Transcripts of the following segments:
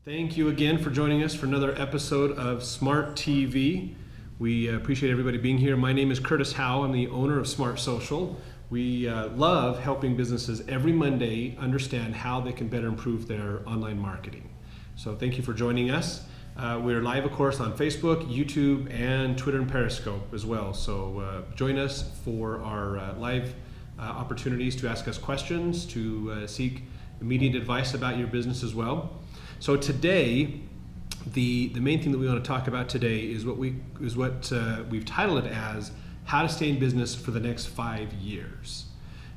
Thank you again for joining us for another episode of Smart TV. We appreciate everybody being here. My name is Curtis Howe. I'm the owner of Smart Social. We love helping businesses every Monday understand how they can better improve their online marketing. So thank you for joining us. We're live, of course, on Facebook, YouTube, and Twitter and Periscope as well. So join us for our live opportunities to ask us questions, to seek immediate advice about your business as well. So today, the main thing that we want to talk about today is what we've titled it as how to stay in business for the next 5 years.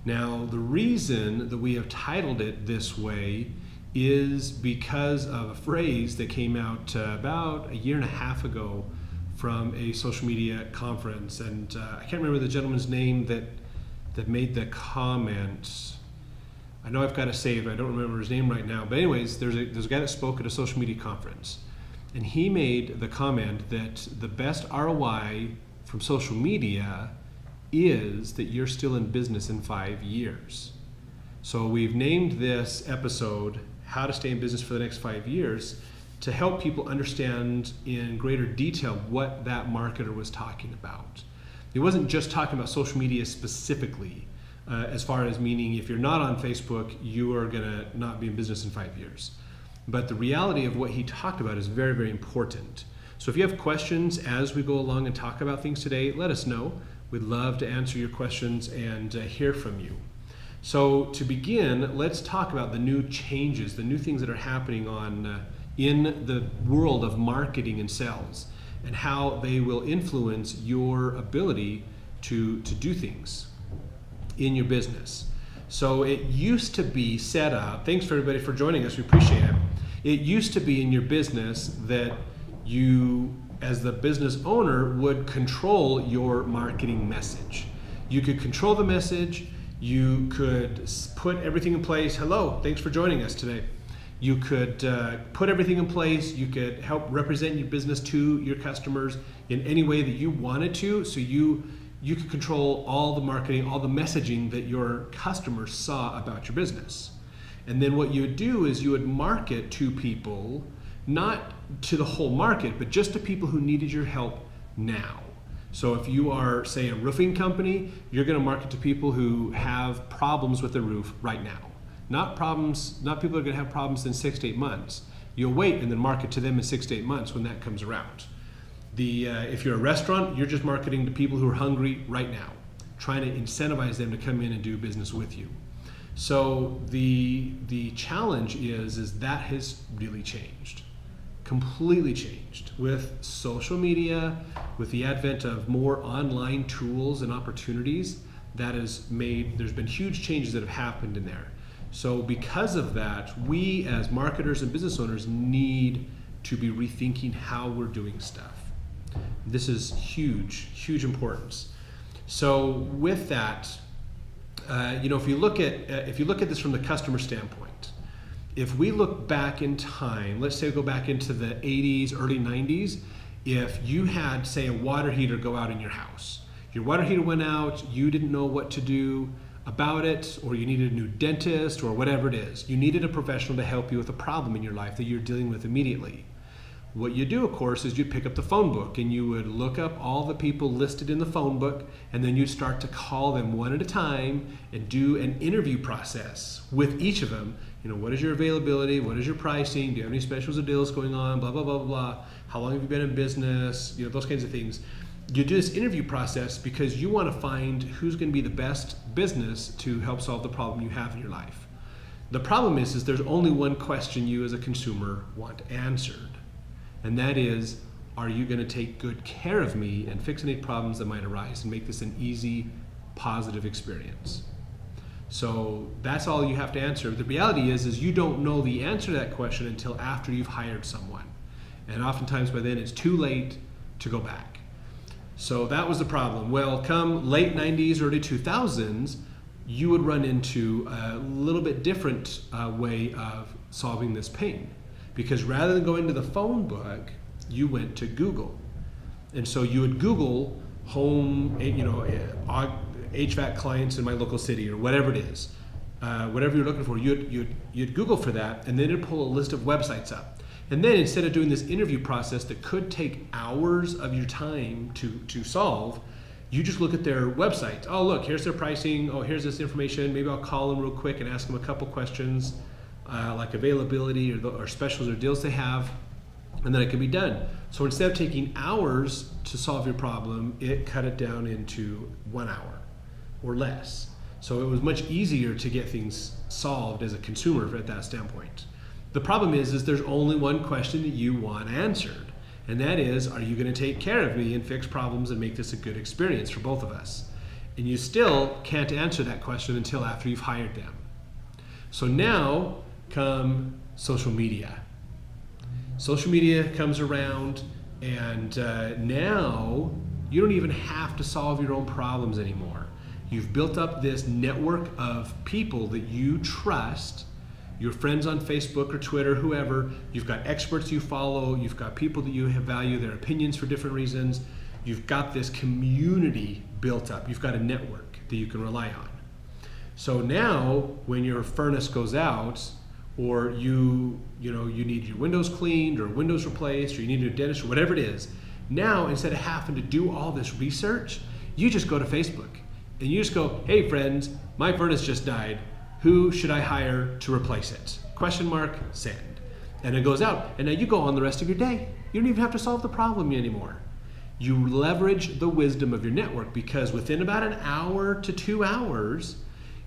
Now, the reason that we have titled it this way is because of a phrase that came out about a year and a half ago from a social media conference, and I can't remember the gentleman's name that made the comment. I know I've got it saved, I don't remember his name right now, but anyways, there's a guy that spoke at a social media conference, and he made the comment that the best ROI from social media is that you're still in business in 5 years. So we've named this episode How to Stay in Business for the Next 5 Years to help people understand in greater detail what that marketer was talking about. He wasn't just talking about social media specifically, as far as meaning if you're not on Facebook, you are going to not be in business in 5 years. But the reality of what he talked about is very, very important. So if you have questions as we go along and talk about things today, let us know. We'd love to answer your questions and hear from you. So to begin, let's talk about the new changes, the new things that are happening in the world of marketing and sales, and how they will influence your ability to do things in your business. So it used to be set up, thanks for everybody for joining us, we appreciate it. It used to be in your business that you, as the business owner, would control your marketing message. You could control the message, you could put everything in place. Hello, thanks for joining us today. You could put everything in place, you could help represent your business to your customers in any way that you wanted to, so you could control all the marketing, all the messaging that your customers saw about your business. And then what you would do is you would market to people, not to the whole market, but just to people who needed your help now. So if you are, say, a roofing company, you're going to market to people who have problems with their roof right now. Not people who are going to have problems in 6 to 8 months. You'll wait and then market to them in 6 to 8 months when that comes around. If you're a restaurant, you're just marketing to people who are hungry right now, trying to incentivize them to come in and do business with you. So the challenge is that has really changed, completely changed with social media, with the advent of more online tools and opportunities. There's been huge changes that have happened in there. So because of that, we as marketers and business owners need to be rethinking how we're doing stuff. This is huge, huge importance. So with that, if you look at this from the customer standpoint, if we look back in time, let's say we go back into the 80s, early 90s, if you had, say, a water heater go out in your house, your water heater went out, you didn't know what to do about it, or you needed a new dentist, or whatever it is, you needed a professional to help you with a problem in your life that you're dealing with immediately. What you do, of course, is you'd pick up the phone book and you would look up all the people listed in the phone book, and then you'd start to call them one at a time and do an interview process with each of them. What is your availability? What is your pricing? Do you have any specials or deals going on? Blah, blah, blah, blah, blah. How long have you been in business? Those kinds of things. You do this interview process because you want to find who's going to be the best business to help solve the problem you have in your life. The problem is there's only one question you as a consumer want answered. And that is, are you going to take good care of me and fix any problems that might arise and make this an easy, positive experience? So that's all you have to answer. The reality is you don't know the answer to that question until after you've hired someone. And oftentimes by then it's too late to go back. So that was the problem. Well, come late 90s, early 2000s, you would run into a little bit different way of solving this pain. Because rather than going to the phone book, you went to Google. And so you would Google home, HVAC clients in my local city, or whatever it is. Whatever you're looking for, you'd Google for that, and then it'd pull a list of websites up. And then instead of doing this interview process that could take hours of your time to solve, you just look at their website. Oh, look, here's their pricing. Oh, here's this information. Maybe I'll call them real quick and ask them a couple questions, like availability or specials or deals they have, and then it can be done. So instead of taking hours to solve your problem, it cut it down into 1 hour or less. So it was much easier to get things solved as a consumer at that standpoint. The problem is there's only one question that you want answered, and that is, are you going to take care of me and fix problems and make this a good experience for both of us? And you still can't answer that question until after you've hired them. So now come social media. Social media comes around, and now you don't even have to solve your own problems anymore. You've built up this network of people that you trust, your friends on Facebook or Twitter, whoever. You've got experts you follow, you've got people that you value their opinions for different reasons. You've got this community built up. You've got a network that you can rely on. So now when your furnace goes out, or you need your windows cleaned or windows replaced, or you need a new dentist or whatever it is, now instead of having to do all this research, you just go to Facebook and you just go, hey friends, my furnace just died. Who should I hire to replace it? Question mark, send. And it goes out, and now you go on the rest of your day. You don't even have to solve the problem anymore. You leverage the wisdom of your network, because within about an hour to 2 hours,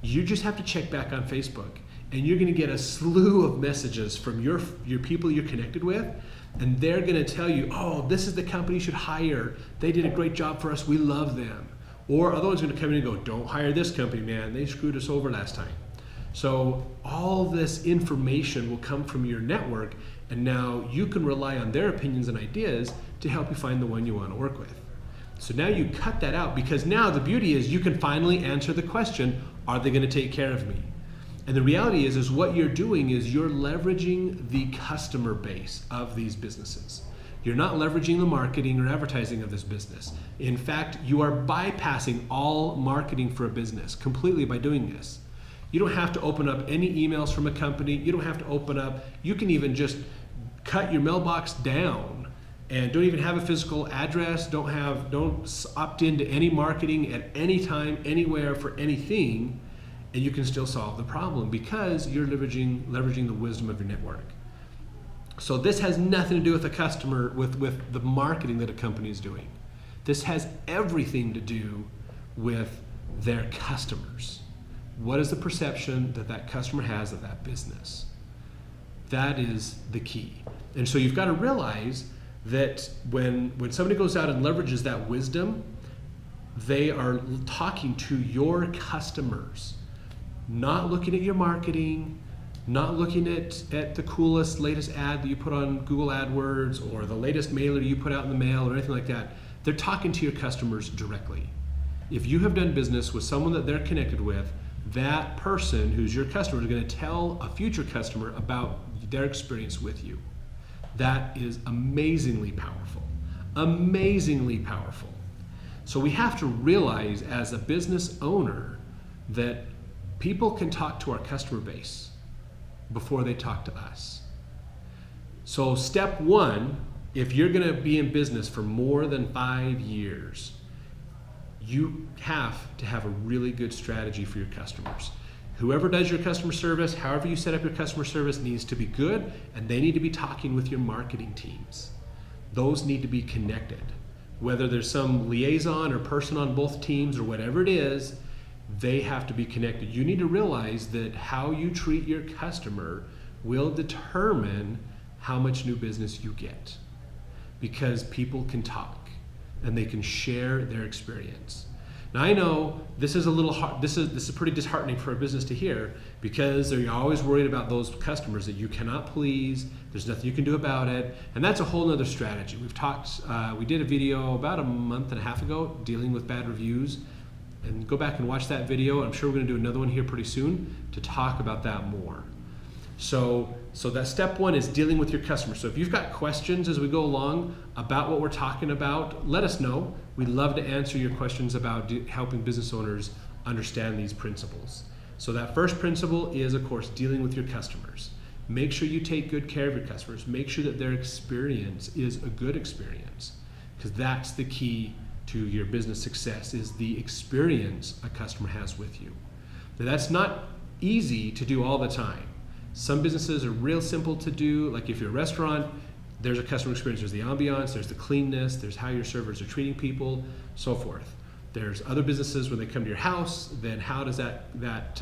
you just have to check back on Facebook, and you're gonna get a slew of messages from your people you're connected with, and they're gonna tell you, oh, this is the company you should hire. They did a great job for us, we love them. Or other one's gonna come in and go, don't hire this company, man, they screwed us over last time. So all this information will come from your network, and now you can rely on their opinions and ideas to help you find the one you want to work with. So now you cut that out, because now the beauty is you can finally answer the question, are they going to take care of me? And the reality is what you're doing is you're leveraging the customer base of these businesses. You're not leveraging the marketing or advertising of this business. In fact, you are bypassing all marketing for a business completely by doing this. You don't have to open up any emails from a company. You don't have to open up, you can even just cut your mailbox down and don't even have a physical address, don't opt into any marketing at any time, anywhere for anything, and you can still solve the problem because you're leveraging the wisdom of your network. So this has nothing to do with the customer, with the marketing that a company is doing. This has everything to do with their customers. What is the perception that that customer has of that business? That is the key. And so you've got to realize that when somebody goes out and leverages that wisdom, they are talking to your customers, not looking at your marketing, not looking at the coolest, latest ad that you put on Google AdWords or the latest mailer you put out in the mail or anything like that. They're talking to your customers directly. If you have done business with someone that they're connected with, that person who's your customer is going to tell a future customer about their experience with you. That is amazingly powerful. Amazingly powerful. So we have to realize as a business owner that people can talk to our customer base before they talk to us. So step one, if you're going to be in business for more than 5 years, you have to have a really good strategy for your customers. Whoever does your customer service, however you set up your customer service, needs to be good, and they need to be talking with your marketing teams. Those need to be connected. Whether there's some liaison or person on both teams or whatever it is, they have to be connected. You need to realize that how you treat your customer will determine how much new business you get, because people can talk and they can share their experience. Now I know this is a little hard, this is pretty disheartening for a business to hear, because you're always worried about those customers that you cannot please, there's nothing you can do about it, and that's a whole nother strategy. We did a video about a month and a half ago dealing with bad reviews, and go back and watch that video. I'm sure we're gonna do another one here pretty soon to talk about that more. So that step one is dealing with your customers. So if you've got questions as we go along about what we're talking about, let us know. We'd love to answer your questions about helping business owners understand these principles. So that first principle is, of course, dealing with your customers. Make sure you take good care of your customers. Make sure that their experience is a good experience, because that's the key to your business success, is the experience a customer has with you. Now, that's not easy to do all the time. Some businesses are real simple to do, like if you're a restaurant, there's a customer experience, there's the ambiance, there's the cleanness, there's how your servers are treating people, so forth. There's other businesses when they come to your house, then how does that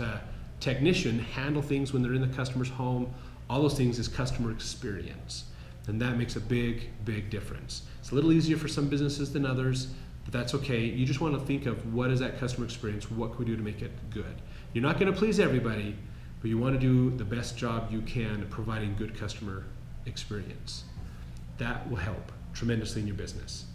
technician handle things when they're in the customer's home? All those things is customer experience. And that makes a big, big difference. It's a little easier for some businesses than others, but that's okay. You just want to think of what is that customer experience, what can we do to make it good? You're not going to please everybody, but you want to do the best job you can at providing good customer experience. That will help tremendously in your business.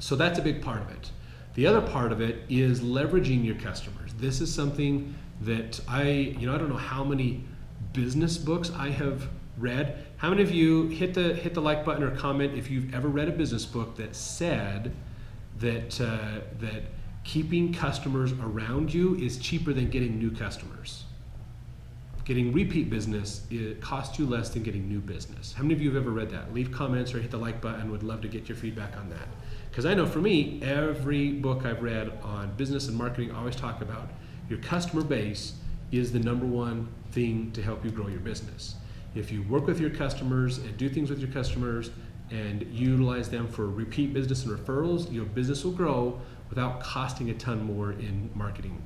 So that's a big part of it. The other part of it is leveraging your customers. This is something that I don't know how many business books I have read. How many of you hit the like button or comment if you've ever read a business book that said that keeping customers around you is cheaper than getting new customers? Getting repeat business, it costs you less than getting new business. How many of you have ever read that? Leave comments or hit the like button. Would love to get your feedback on that. Because I know for me, every book I've read on business and marketing always talk about your customer base is the number one thing to help you grow your business. If you work with your customers and do things with your customers and utilize them for repeat business and referrals, your business will grow without costing a ton more in marketing.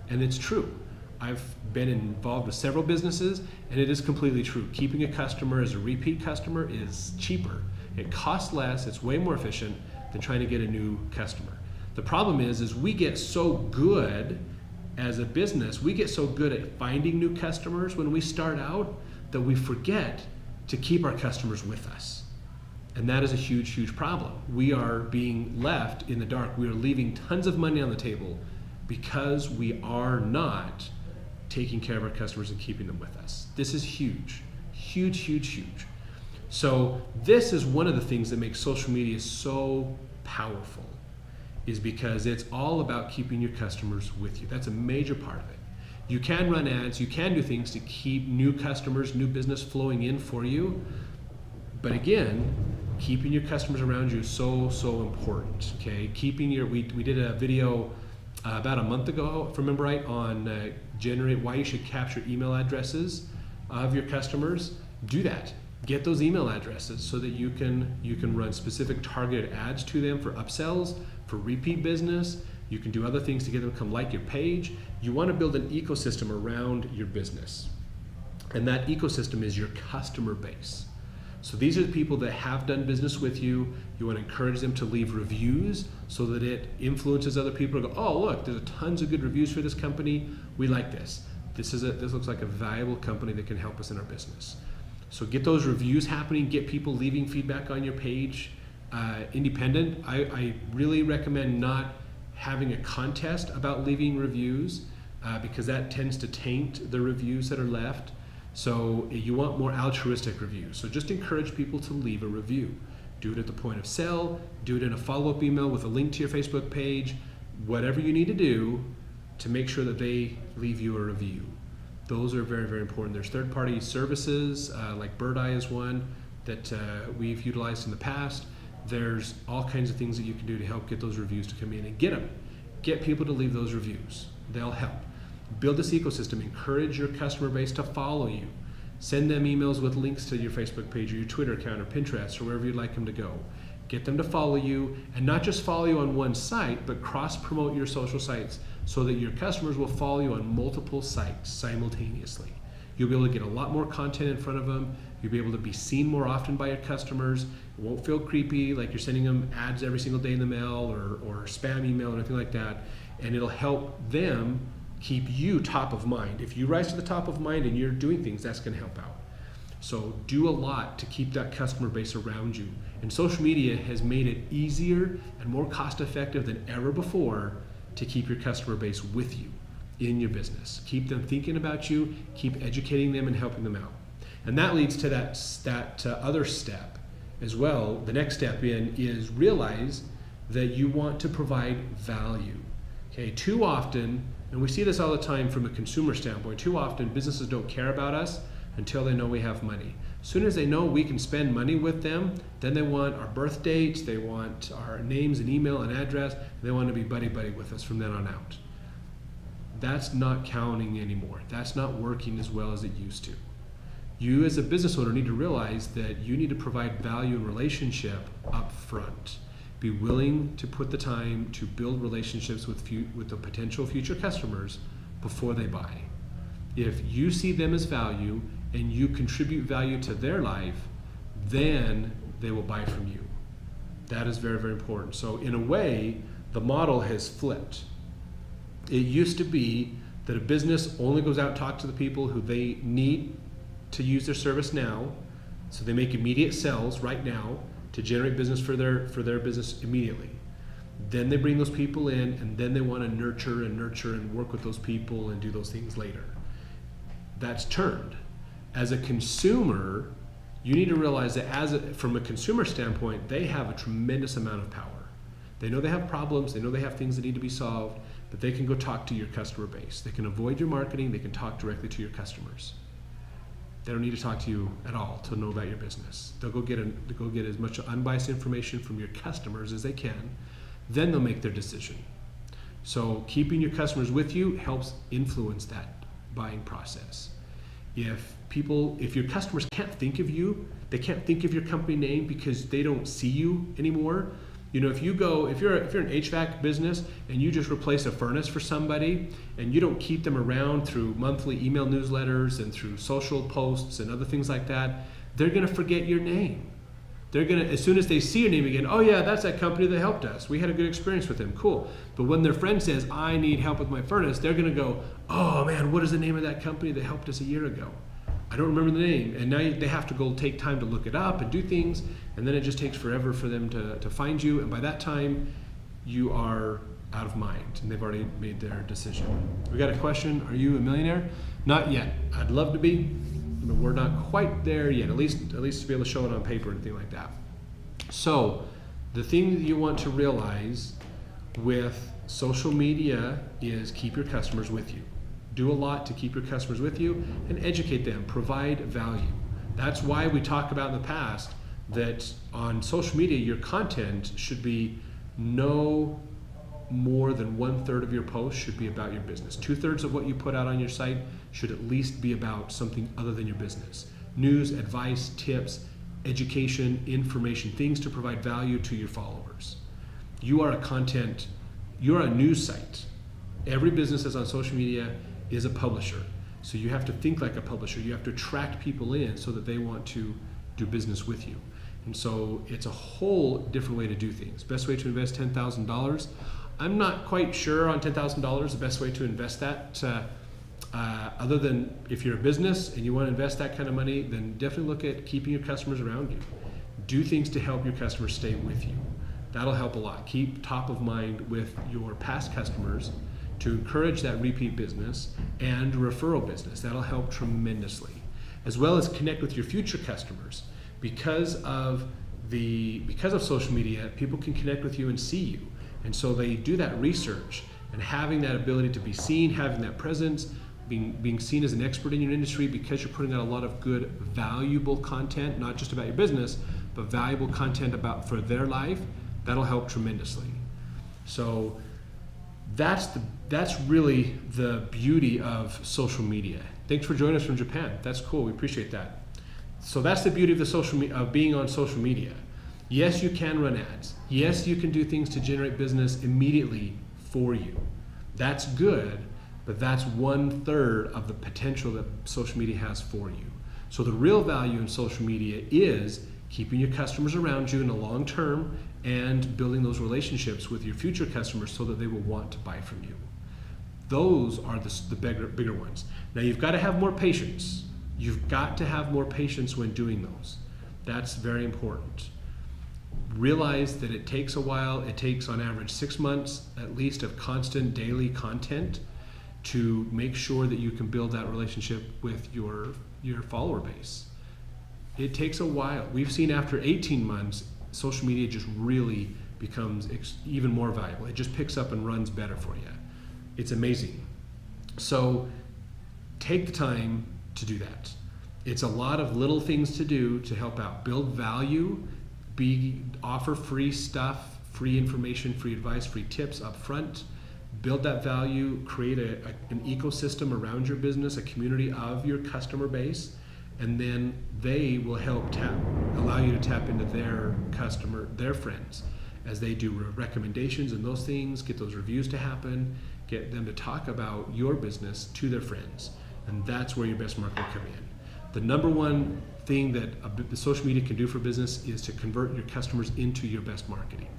And it's true. I've been involved with several businesses, and it is completely true. Keeping a customer as a repeat customer is cheaper. It costs less, it's way more efficient than trying to get a new customer. The problem is we get so good as a business, we get so good at finding new customers when we start out that we forget to keep our customers with us. And that is a huge, huge problem. We are being left in the dark. We are leaving tons of money on the table because we are not taking care of our customers and keeping them with us. This is huge, huge, huge, huge. So this is one of the things that makes social media so powerful, is because it's all about keeping your customers with you. That's a major part of it. You can run ads, you can do things to keep new customers, new business flowing in for you. But again, keeping your customers around you is so, so important, okay? We did a video about a month ago, if I remember right, on why you should capture email addresses of your customers. Do that. Get those email addresses so that you can run specific targeted ads to them for upsells, for repeat business. You can do other things to get them to come like your page. You want to build an ecosystem around your business. And that ecosystem is your customer base. So these are the people that have done business with you. You want to encourage them to leave reviews so that it influences other people to go, oh, look, there's tons of good reviews for this company. We like this. This looks like a valuable company that can help us in our business. So get those reviews happening, get people leaving feedback on your page. Independent, I really recommend not having a contest about leaving reviews because that tends to taint the reviews that are left. So you want more altruistic reviews. So just encourage people to leave a review. Do it at the point of sale, do it in a follow-up email with a link to your Facebook page, whatever you need to do to make sure that they leave you a review. Those are very, very important. There's third-party services, like Bird Eye is one that we've utilized in the past. There's all kinds of things that you can do to help get those reviews to come in and get them. Get people to leave those reviews. They'll help. Build this ecosystem. Encourage your customer base to follow you. Send them emails with links to your Facebook page or your Twitter account or Pinterest or wherever you'd like them to go. Get them to follow you, and not just follow you on one site, but cross-promote your social sites so that your customers will follow you on multiple sites simultaneously. You'll be able to get a lot more content in front of them. You'll be able to be seen more often by your customers. It won't feel creepy like you're sending them ads every single day in the mail or spam email or anything like that. And it'll help them keep you top of mind. If you rise to the top of mind and you're doing things, that's going to help out. So do a lot to keep that customer base around you. And social media has made it easier and more cost effective than ever before to keep your customer base with you in your business. Keep them thinking about you, keep educating them and helping them out. And that leads to that other step as well. The next step in is realize that you want to provide value. Okay, too often, and we see this all the time from a consumer standpoint, too often businesses don't care about us until they know we have money. As soon as they know we can spend money with them, then they want our birth dates, they want our names and email and address, and they want to be buddy-buddy with us from then on out. That's not counting anymore. That's not working as well as it used to. You as a business owner need to realize that you need to provide value and relationship up front. Be willing to put the time to build relationships with the potential future customers before they buy. If you see them as value and you contribute value to their life, then they will buy from you. That is very, very important. So in a way, the model has flipped. It used to be that a business only goes out and talks to the people who they need to use their service now, so they make immediate sales right now to generate business for their business immediately. Then they bring those people in, and then they want to nurture and work with those people and do those things later. That's turned. As a consumer, you need to realize that from a consumer standpoint, they have a tremendous amount of power. They know they have problems, they know they have things that need to be solved, but they can go talk to your customer base. They can avoid your marketing, they can talk directly to your customers. They don't need to talk to you at all to know about your business. They'll go get as much unbiased information from your customers as they can. Then they'll make their decision. So keeping your customers with you helps influence that buying process. If your customers can't think of you, they can't think of your company name because they don't see you anymore. You know, if you're an HVAC business and you just replace a furnace for somebody and you don't keep them around through monthly email newsletters and through social posts and other things like that, they're going to forget your name. They're going to, as soon as they see your name again, oh yeah, that's that company that helped us. We had a good experience with them. Cool. But when their friend says, I need help with my furnace, they're going to go, oh man, what is the name of that company that helped us a year ago? I don't remember the name. And now they have to go take time to look it up and do things. And then it just takes forever for them to find you. And by that time, you are out of mind. And they've already made their decision. We got a question. Are you a millionaire? Not yet. I'd love to be, but we're not quite there yet. At least to be able to show it on paper and things like that. So the thing that you want to realize with social media is keep your customers with you. Do a lot to keep your customers with you and educate them, provide value. That's why we talk about in the past that on social media, your content should be no more than 1/3 of your posts should be about your business. 2/3 of what you put out on your site should at least be about something other than your business. News, advice, tips, education, information, things to provide value to your followers. You're a news site. Every business that's on social media is a publisher. So you have to think like a publisher. You have to attract people in so that they want to do business with you. And so it's a whole different way to do things. Best way to invest $10,000. I'm not quite sure on $10,000 the best way to invest that. Other than if you're a business and you want to invest that kind of money, then definitely look at keeping your customers around you. Do things to help your customers stay with you. That'll help a lot. Keep top of mind with your past customers to encourage that repeat business and referral business. That'll help tremendously. As well as connect with your future customers. Because of social media, people can connect with you and see you. And so they do that research, and having that ability to be seen, having that presence, being seen as an expert in your industry because you're putting out a lot of good, valuable content, not just about your business, but valuable content for their life, that'll help tremendously. So that's really the beauty of social media. Thanks for joining us from Japan. That's cool. We appreciate that. So that's the beauty of being on social media. Yes, you can run ads. Yes, you can do things to generate business immediately for you. That's good, but that's 1/3 of the potential that social media has for you. So the real value in social media is keeping your customers around you in the long term and building those relationships with your future customers so that they will want to buy from you. Those are the bigger ones. Now you've got to have more patience. You've got to have more patience when doing those. That's very important. Realize that it takes a while. It takes on average 6 months at least of constant daily content to make sure that you can build that relationship with your follower base. It takes a while. We've seen after 18 months, social media just really becomes even more valuable. It just picks up and runs better for you. It's amazing. So take the time to do that. It's a lot of little things to do to help out, build value, offer free stuff, free information, free advice, free tips up front, build that value, create an ecosystem around your business, a community of your customer base, and then they will help allow you to tap into their friends as they do recommendations and those things, get those reviews to happen, get them to talk about your business to their friends. And that's where your best market will come in. The number one thing that social media can do for business is to convert your customers into your best marketing.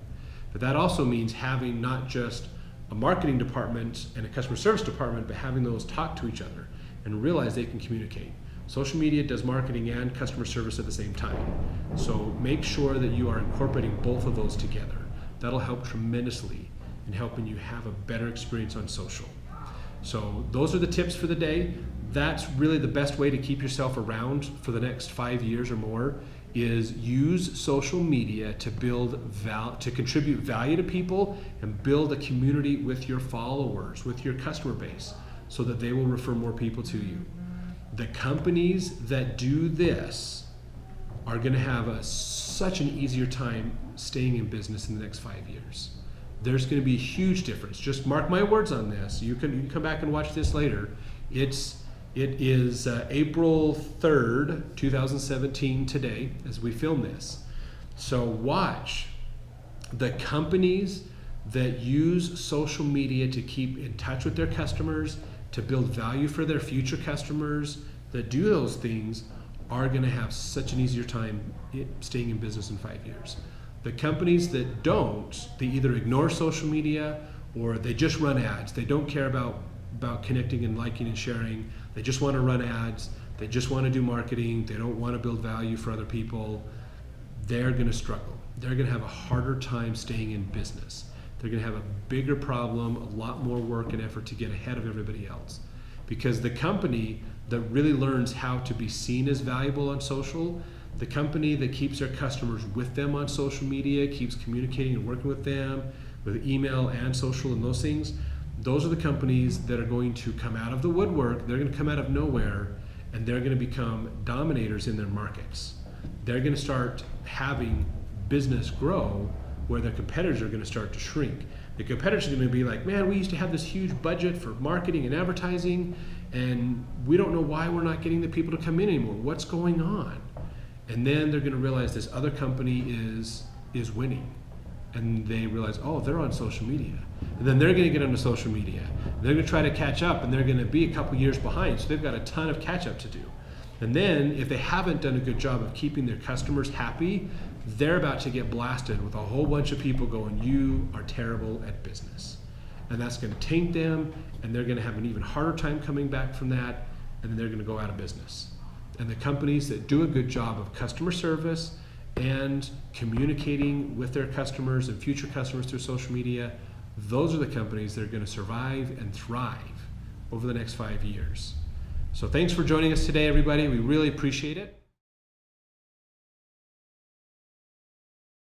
But that also means having not just a marketing department and a customer service department, but having those talk to each other and realize they can communicate. Social media does marketing and customer service at the same time. So make sure that you are incorporating both of those together. That'll help tremendously in helping you have a better experience on social. So those are the tips for the day. That's really the best way to keep yourself around for the next 5 years or more, is use social media to to contribute value to people and build a community with your followers, with your customer base, so that they will refer more people to you. The companies that do this are going to have such an easier time staying in business in the next 5 years. There's going to be a huge difference. Just mark my words on this. You can come back and watch this later. It is April 3rd, 2017 today as we film this. So watch the companies that use social media to keep in touch with their customers, to build value for their future customers, that do those things are going to have such an easier time staying in business in 5 years. The companies that don't, they either ignore social media or they just run ads. They don't care about connecting and liking and sharing. They just want to run ads. They just want to do marketing. They don't want to build value for other people. They're going to struggle. They're going to have a harder time staying in business. They're going to have a bigger problem, a lot more work and effort to get ahead of everybody else. Because the company that really learns how to be seen as valuable on social, the company that keeps their customers with them on social media, keeps communicating and working with them with email and social and those things, those are the companies that are going to come out of the woodwork. They're going to come out of nowhere, and they're going to become dominators in their markets. They're going to start having business grow where their competitors are going to start to shrink. The competitors are going to be like, man, we used to have this huge budget for marketing and advertising, and we don't know why we're not getting the people to come in anymore. What's going on? And then they're going to realize this other company is winning. And they realize, oh, they're on social media. And then they're going to get onto social media. They're going to try to catch up, and they're going to be a couple years behind. So they've got a ton of catch up to do. And then if they haven't done a good job of keeping their customers happy, they're about to get blasted with a whole bunch of people going, you are terrible at business. And that's going to taint them, and they're going to have an even harder time coming back from that, and then they're going to go out of business. And the companies that do a good job of customer service and communicating with their customers and future customers through social media, those are the companies that are going to survive and thrive over the next 5 years. So thanks for joining us today, everybody. We really appreciate it.